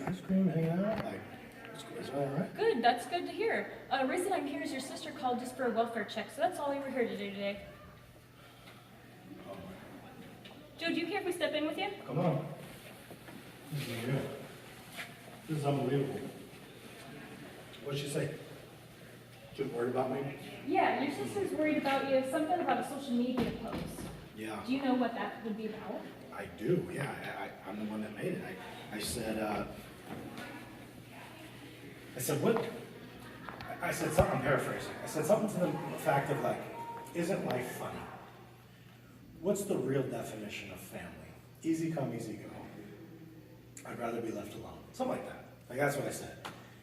ice cream, hanging out. Like, it's all right. Good, that's good to hear. Reason I'm here is your sister called just for a welfare check, so that's all we were here to do today. Joe, do you care if we step in with you? Come on. This is real. This is unbelievable. What'd she say? She was worried about me? Yeah, your sister's worried about you, something about a social media post. Yeah, Do you know what that would be about? I do. Yeah, I'm the one that made it. I said, what? I said something, I'm paraphrasing. I said something to the effect of like, isn't life funny? What's the real definition of family? Easy come, easy go. I'd rather be left alone. Something like that. Like that's what I said.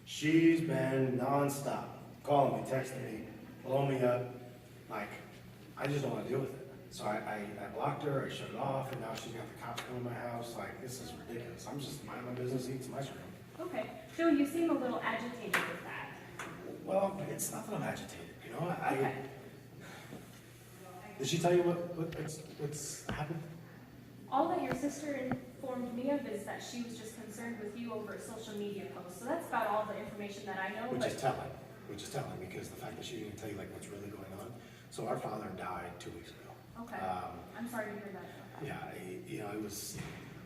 She's been nonstop, calling me, texting me, blowing me up. Like, I just don't want to deal with it. So I blocked her, I shut it off, and now she's got the cops coming to my house. Like, this is ridiculous. I'm just minding my business, eating some ice cream. Okay. Joe, you seem a little agitated with that. Well, it's not that I'm agitated, you know? Okay. Did she tell you what's happened? All that your sister informed me of is that she was just concerned with you over a social media post. So that's about all the information that I know. Which but is telling, because the fact that she didn't tell you like what's really going on. So our father died 2 weeks ago. Okay. I'm sorry to hear that. Yeah, it was,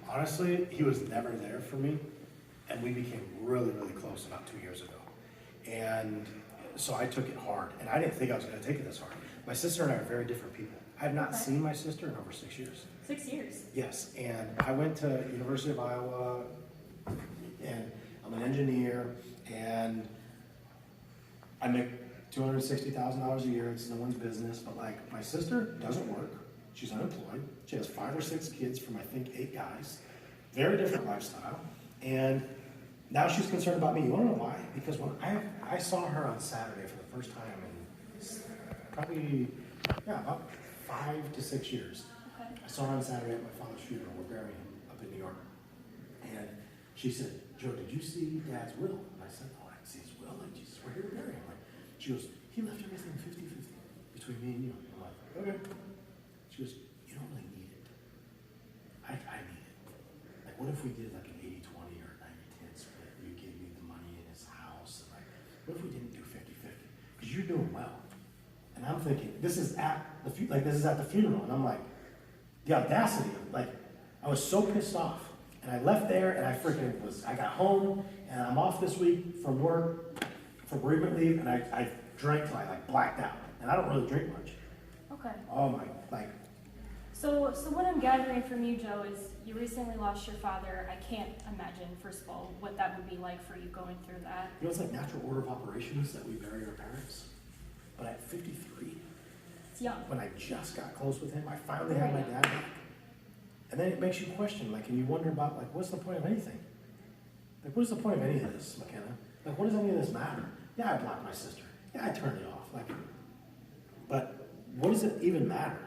honestly, he was never there for me. And we became really, really close about 2 years ago. And so I took it hard. And I didn't think I was going to take it this hard. My sister and I are very different people. I have not seen my sister in over 6 years. 6 years? Yes, and I went to University of Iowa, and I'm an engineer, and I make $260,000 a year. It's no one's business, but like my sister doesn't work. She's unemployed. She has 5 or 6 kids from I think 8 guys. Very different lifestyle, and now she's concerned about me. You want to know why? Because when I saw her on Saturday for the first time in probably about 5 to 6 years. Okay. I saw her on Saturday at my father's funeral. We're burying him up in New York, and she said, "Joe, did you see Dad's will?" And I said, "Oh, I didn't see his will. Like, Jesus, we're here to bury him." Like, she goes, "He left everything 50-50 between me and you." I'm like, "Okay." She goes, "You don't really need it. I need it. Like, what if we did like an 80-20 or 90-10 split? You gave me the money in his house, and like, what if we didn't do 50-50? Because you're doing well." And I'm thinking, this is at the funeral, and I'm like, the audacity of like, I was so pissed off, and I left there, and I got home, and I'm off this week from work for bereavement leave, and I drank till I like blacked out, and I don't really drink much. Okay. Oh my, like. So what I'm gathering from you, Joe, is you recently lost your father. I can't imagine, first of all, what that would be like for you going through that. You know, it's like natural order of operations that we bury our parents. But at 53, It's young. when I just got close with him, I finally had my dad back. And then it makes you question, like, and you wonder about, like, what's the point of anything? Like, what's the point of any of this, McKenna? Like, what does any of this matter? Yeah, I blocked my sister. Yeah, I turned it off. Like, but what does it even matter?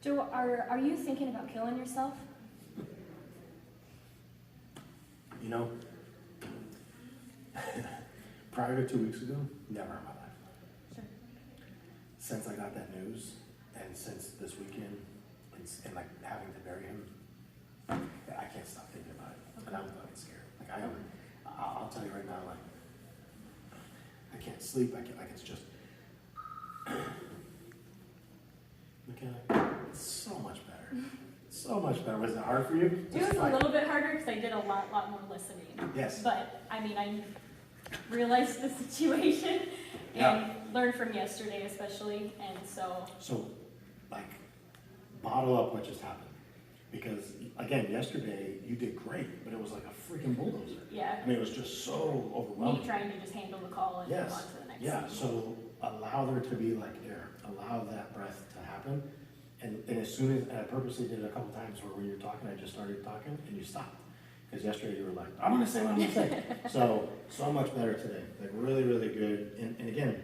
Joe, are you thinking about killing yourself? You know, prior to 2 weeks ago, never in my life. Sure. Since I got that news, and since this weekend, and like having to bury him, I can't stop thinking about it. Okay. And I'm fucking scared. Like I'll tell you right now, like I can't sleep. It's just, McKenna, it's so much better. So much better. Was it hard for you? It was a little bit harder because I did a lot more listening. Yes. But I mean, I realized the situation and learned from yesterday, especially, and so. So, like, bottle up what just happened, because again, yesterday you did great, but it was like a freaking bulldozer. Yeah. I mean, it was just so overwhelming. Me trying to just handle the call and move on to the next. Yeah. So allow there to be like air. Allow that breath to happen. And as soon as, and I purposely did it a couple times where when you're talking, I just started talking and you stopped. Because yesterday you were like, I'm going to say what I'm going to say. So much better today. Like really, really good. And again,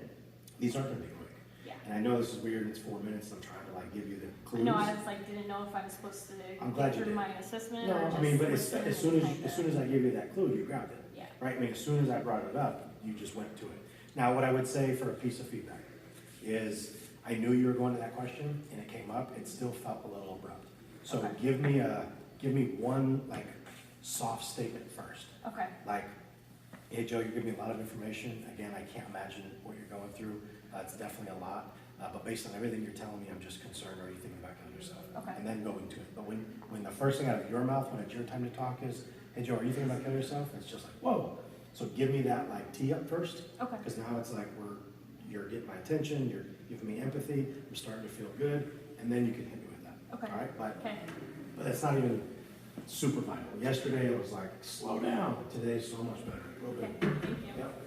these aren't going to be quick. Yeah. And I know this is weird, it's 4 minutes. I'm trying to like give you the clues. No, I was like, didn't know if I'm supposed to I'm glad go you through did. my assessment. No, or I just mean, but listen as soon and as I gave you that clue, you grabbed it. Yeah. Right? I mean, as soon as I brought it up, you just went to it. Now, what I would say for a piece of feedback is I knew you were going to that question and it came up. It still felt a little abrupt. So Okay. give me one like soft statement first. Okay, Like, hey, Joe, you're giving me a lot of information. Again, I can't imagine what you're going through. It's definitely a lot. But based on everything you're telling me, I'm just concerned. Are you thinking about killing yourself? Okay. And then go into it. But when the first thing out of your mouth, when it's your time to talk is, hey, Joe, are you thinking about killing yourself? It's just like, whoa. So give me that like tee up first. okay, Because now it's like you're getting my attention. You're giving me empathy. I'm starting to feel good. And then you can hit me with that. okay. All right? Okay, But it's not even super vital. Yesterday it was like, slow down. Today's so much better. A little okay, bit. thank you. Yep.